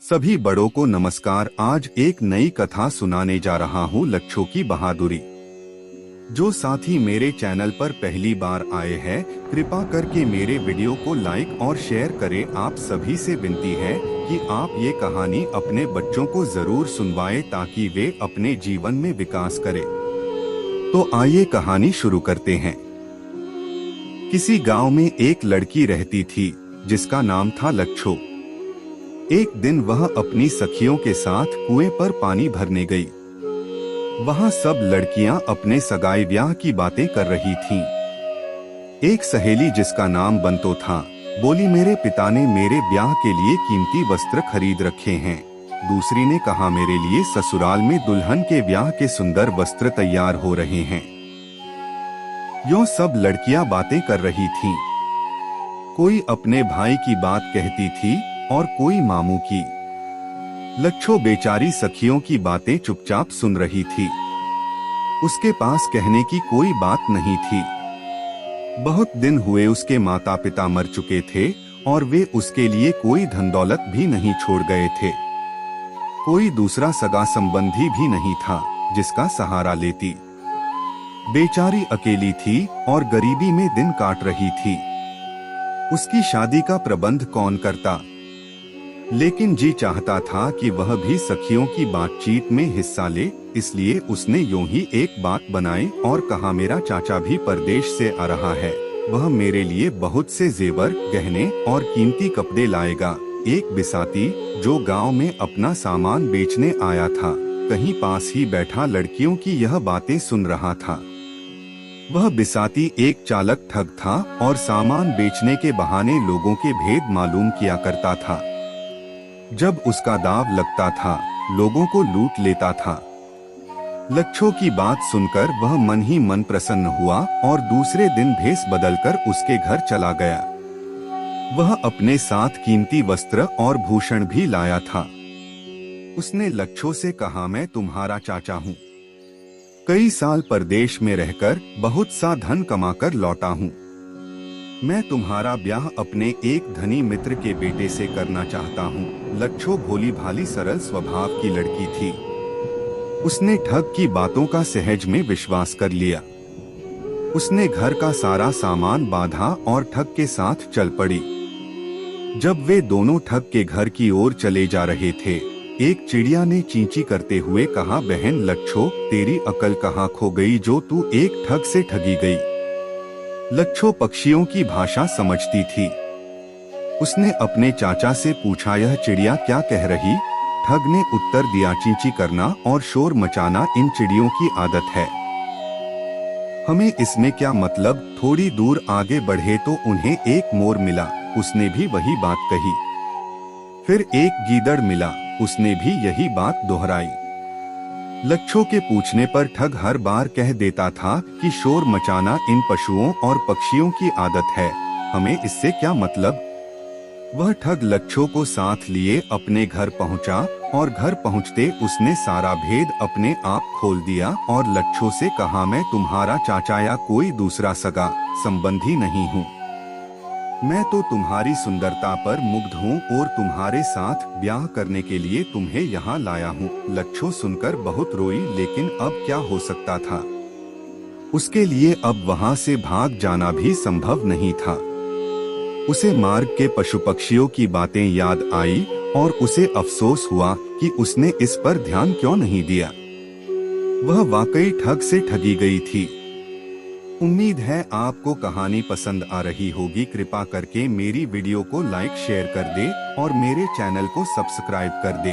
सभी बड़ों को नमस्कार। आज एक नई कथा सुनाने जा रहा हूँ, लच्छों की बहादुरी। जो साथी मेरे चैनल पर पहली बार आए हैं, कृपा करके मेरे वीडियो को लाइक और शेयर करें। आप सभी से विनती है कि आप ये कहानी अपने बच्चों को जरूर सुनवाएं ताकि वे अपने जीवन में विकास करें। तो आइए कहानी शुरू करते हैं। किसी गांव में एक लड़की रहती थी जिसका नाम था लच्छो। एक दिन वह अपनी सखियों के साथ कुएं पर पानी भरने गई। वहां सब लड़कियां अपने सगाई ब्याह की बातें कर रही थीं। एक सहेली जिसका नाम बंतो था बोली, मेरे पिता ने मेरे ब्याह के लिए कीमती वस्त्र खरीद रखे हैं। दूसरी ने कहा, मेरे लिए ससुराल में दुल्हन के ब्याह के सुंदर वस्त्र तैयार हो रहे हैं। यूं सब लड़कियां बातें कर रही थीं। कोई अपने भाई की बात कहती थी और कोई मामू की। लच्छो बेचारी सखियों की बातें चुपचाप सुन रही थी। उसके पास कहने की कोई बात नहीं थी। बहुत दिन हुए उसके माता पिता मर चुके थे और वे उसके लिए कोई धन दौलत भी नहीं छोड़ गए थे। कोई दूसरा सगा संबंधी भी नहीं था जिसका सहारा लेती। बेचारी अकेली थी और गरीबी में दिन काट रही थी। उसकी शादी का प्रबंध कौन करता? लेकिन जी चाहता था कि वह भी सखियों की बातचीत में हिस्सा ले, इसलिए उसने यूं ही एक बात बनाई और कहा, मेरा चाचा भी परदेश से आ रहा है। वह मेरे लिए बहुत से जेवर, गहने और कीमती कपड़े लाएगा। एक बिसाती जो गांव में अपना सामान बेचने आया था, कहीं पास ही बैठा लड़कियों की यह बातें सुन रहा था। वह बिसाती एक चालक ठग था और सामान बेचने के बहाने लोगों के भेद मालूम किया करता था। जब उसका दाव लगता था, लोगों को लूट लेता था। लच्छो की बात सुनकर वह मन ही मन प्रसन्न हुआ और दूसरे दिन भेष बदलकर उसके घर चला गया। वह अपने साथ कीमती वस्त्र और भूषण भी लाया था। उसने लच्छो से कहा, मैं तुम्हारा चाचा हूँ। कई साल परदेश में रहकर बहुत सा धन कमाकर लौटा हूँ। मैं तुम्हारा ब्याह अपने एक धनी मित्र के बेटे से करना चाहता हूँ। लच्छो भोली भाली सरल स्वभाव की लड़की थी। उसने ठग की बातों का सहज में विश्वास कर लिया। उसने घर का सारा सामान बांधा और ठग के साथ चल पड़ी। जब वे दोनों ठग के घर की ओर चले जा रहे थे, एक चिड़िया ने चींची करते हुए कहा, बहन लच्छो, तेरी अकल कहाँ खो गई जो तू एक ठग से ठगी गई? लच्छो पक्षियों की भाषा समझती थी। उसने अपने चाचा से पूछा, यह चिड़िया क्या कह रही? ठग ने उत्तर दिया, चींची करना और शोर मचाना इन चिड़ियों की आदत है। हमें इसमें क्या मतलब? थोड़ी दूर आगे बढ़े तो उन्हें एक मोर मिला, उसने भी वही बात कही। फिर एक गीदड़ मिला, उसने भी यही बात दोहराई। लच्छो के पूछने पर ठग हर बार कह देता था कि शोर मचाना इन पशुओं और पक्षियों की आदत है, हमें इससे क्या मतलब? वह ठग लच्छो को साथ लिए अपने घर पहुंचा और घर पहुंचते उसने सारा भेद अपने आप खोल दिया और लच्छो से कहा, मैं तुम्हारा चाचा या कोई दूसरा सगा संबंधी नहीं हूँ। मैं तो तुम्हारी सुंदरता पर मुग्ध हूँ और तुम्हारे साथ ब्याह करने के लिए तुम्हें यहाँ लाया हूँ। लच्छो सुनकर बहुत रोई, लेकिन अब क्या हो सकता था? उसके लिए अब वहाँ से भाग जाना भी संभव नहीं था। उसे मार्ग के पशु पक्षियों की बातें याद आई और उसे अफसोस हुआ कि उसने इस पर ध्यान क्यों नहीं दिया। वह वाकई ठग से ठगी गई थी। उम्मीद है आपको कहानी पसंद आ रही होगी। कृपा करके मेरी वीडियो को लाइक शेयर कर दे और मेरे चैनल को सब्सक्राइब कर दे।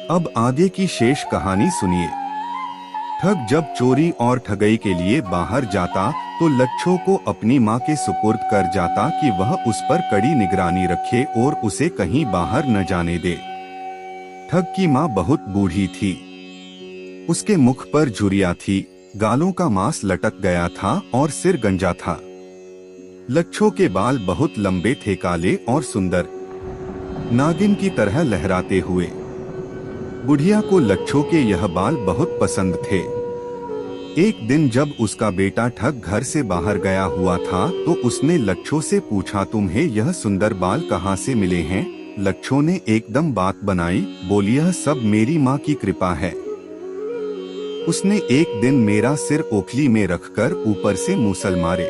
अब आगे की शेष कहानी सुनिए। ठग जब चोरी और ठगई के लिए बाहर जाता तो लच्छो को अपनी माँ के सुपुर्द कर जाता कि वह उस पर कड़ी निगरानी रखे और उसे कहीं बाहर न जाने दे। ठग की माँ बहुत बूढ़ी थी। उसके मुख पर झुर्रियां थी, गालों का मांस लटक गया था और सिर गंजा था। लच्छो के बाल बहुत लंबे थे, काले और सुंदर, नागिन की तरह लहराते हुए। बुढ़िया को लच्छो के यह बाल बहुत पसंद थे। एक दिन जब उसका बेटा ठग घर से बाहर गया हुआ था तो उसने लच्छो से पूछा, तुम्हें यह सुंदर बाल कहाँ से मिले हैं? लच्छो ने एकदम बात बनाई, बोली यह सब मेरी माँ की कृपा है। उसने एक दिन मेरा सिर ओखली में रखकर ऊपर से मूसल मारे।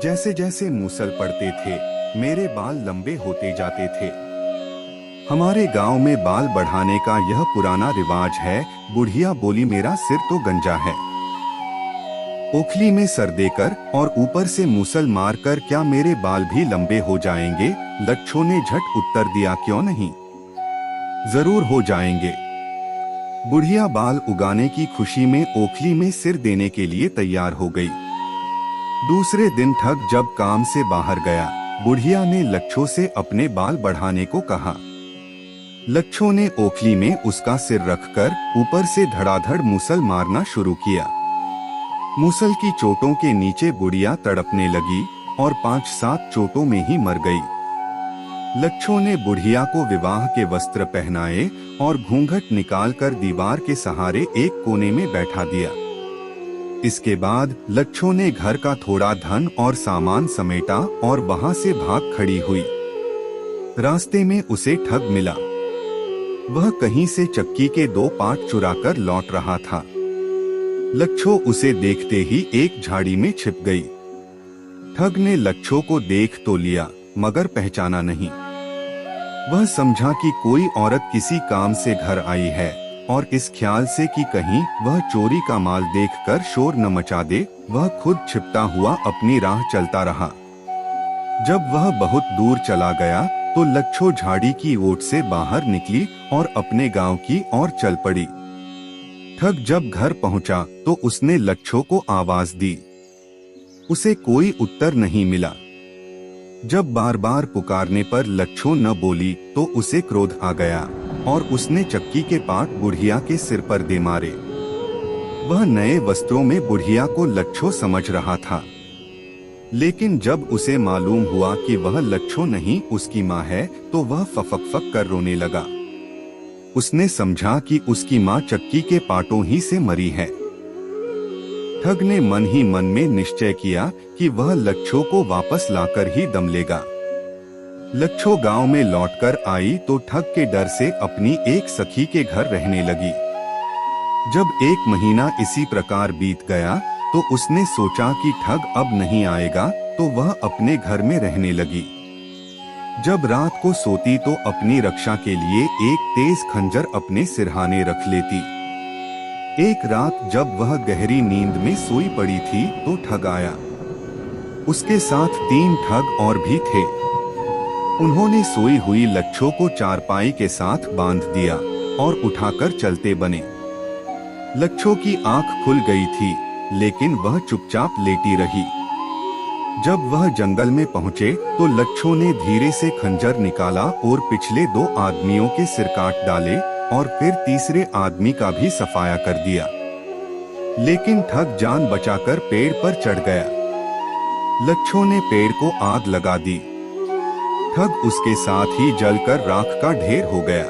जैसे जैसे मूसल पड़ते थे मेरे बाल लंबे होते जाते थे। हमारे गांव में बाल बढ़ाने का यह पुराना रिवाज है। बुढ़िया बोली मेरा सिर तो गंजा है, ओखली में सर देकर और ऊपर से मूसल मारकर क्या मेरे बाल भी लंबे हो जाएंगे? लच्छो ने झट उत्तर दिया, क्यों नहीं, जरूर हो जाएंगे। बुढ़िया बाल उगाने की खुशी में ओखली में सिर देने के लिए तैयार हो गई। दूसरे दिन ठग जब काम से बाहर गया, बुढ़िया ने लच्छो से अपने बाल बढ़ाने को कहा। लच्छो ने ओखली में उसका सिर रखकर ऊपर से धड़ाधड़ मूसल मारना शुरू किया। मूसल की चोटों के नीचे बुढ़िया तड़पने लगी और 5-7 चोटों में ही मर गई। लच्छो ने बुढ़िया को विवाह के वस्त्र पहनाए और घूंघट निकालकर दीवार के सहारे एक कोने में बैठा दिया। इसके बाद लच्छो ने घर का थोड़ा धन और सामान समेटा और वहां से भाग खड़ी हुई। रास्ते में उसे ठग मिला। वह कहीं से चक्की के 2 पाट चुराकर लौट रहा था। लच्छो उसे देखते ही एक झाड़ी में छिप गई। ठग ने लच्छो को देख तो लिया मगर पहचाना नहीं। वह समझा कि कोई औरत किसी काम से घर आई है और इस ख्याल से कि कहीं वह चोरी का माल देखकर शोर न मचा दे, वह खुद छिपता हुआ अपनी राह चलता रहा। जब वह बहुत दूर चला गया तो लच्छो झाड़ी की ओट से बाहर निकली और अपने गांव की ओर चल पड़ी। ठग जब घर पहुंचा तो उसने लच्छो को आवाज दी। उसे कोई उत्तर नहीं मिला। जब बार बार पुकारने पर लच्छो न बोली तो उसे क्रोध आ गया और उसने चक्की के पाट बुढ़िया के सिर पर दे मारे। वह नए वस्त्रों में बुढ़िया को लच्छो समझ रहा था, लेकिन जब उसे मालूम हुआ कि वह लच्छो नहीं उसकी माँ है तो वह फफक कर रोने लगा। उसने समझा कि उसकी माँ चक्की के पाटों ही से मरी है। ठग ने मन ही मन में निश्चय किया कि वह लच्छो को वापस लाकर ही दम लेगा। लच्छो गांव में लौटकर आई तो ठग के डर से अपनी एक सखी के घर रहने लगी। जब 1 महीना इसी प्रकार बीत गया तो उसने सोचा कि ठग अब नहीं आएगा तो वह अपने घर में रहने लगी। जब रात को सोती तो अपनी रक्षा के लिए एक तेज खंजर अपने सिरहाने रख लेती। एक रात जब वह गहरी नींद में सोई पड़ी थी तो ठग आया। उसके साथ 3 ठग और भी थे। उन्होंने सोई हुई लच्छो को चारपाई के साथ बांध दिया और उठाकर चलते बने। लच्छो की आंख खुल गई थी लेकिन वह चुपचाप लेटी रही। जब वह जंगल में पहुंचे तो लच्छो ने धीरे से खंजर निकाला और पिछले 2 आदमियों के सिर काट डाले और फिर तीसरे आदमी का भी सफाया कर दिया। लेकिन ठग जान बचाकर पेड़ पर चढ़ गया। लच्छो ने पेड़ को आग लगा दी। ठग उसके साथ ही जलकर राख का ढेर हो गया।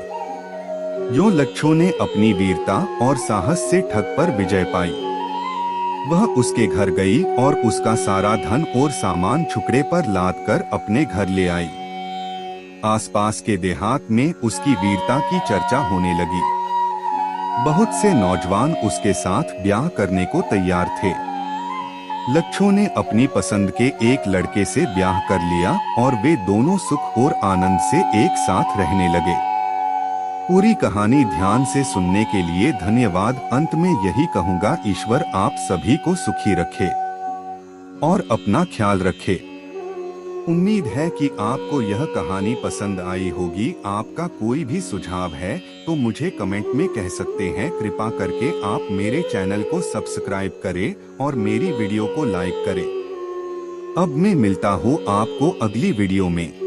यूं लच्छो ने अपनी वीरता और साहस से ठग पर विजय पाई। वह उसके घर गई और उसका सारा धन और सामान छुकड़े पर लाद कर अपने घर ले आई। आसपास के देहात में उसकी वीरता की चर्चा होने लगी। बहुत से नौजवान उसके साथ ब्याह करने को तैयार थे। लच्छो ने अपनी पसंद के एक लड़के से ब्याह कर लिया और वे दोनों सुख और आनंद से एक साथ रहने लगे। पूरी कहानी ध्यान से सुनने के लिए धन्यवाद। अंत में यही कहूँगा, ईश्वर आप सभी को सुखी रखे और अपना ख्याल रखे। उम्मीद है कि आपको यह कहानी पसंद आई होगी। आपका कोई भी सुझाव है तो मुझे कमेंट में कह सकते हैं। कृपा करके आप मेरे चैनल को सब्सक्राइब करें और मेरी वीडियो को लाइक करें। अब मैं मिलता हूँ आपको अगली वीडियो में।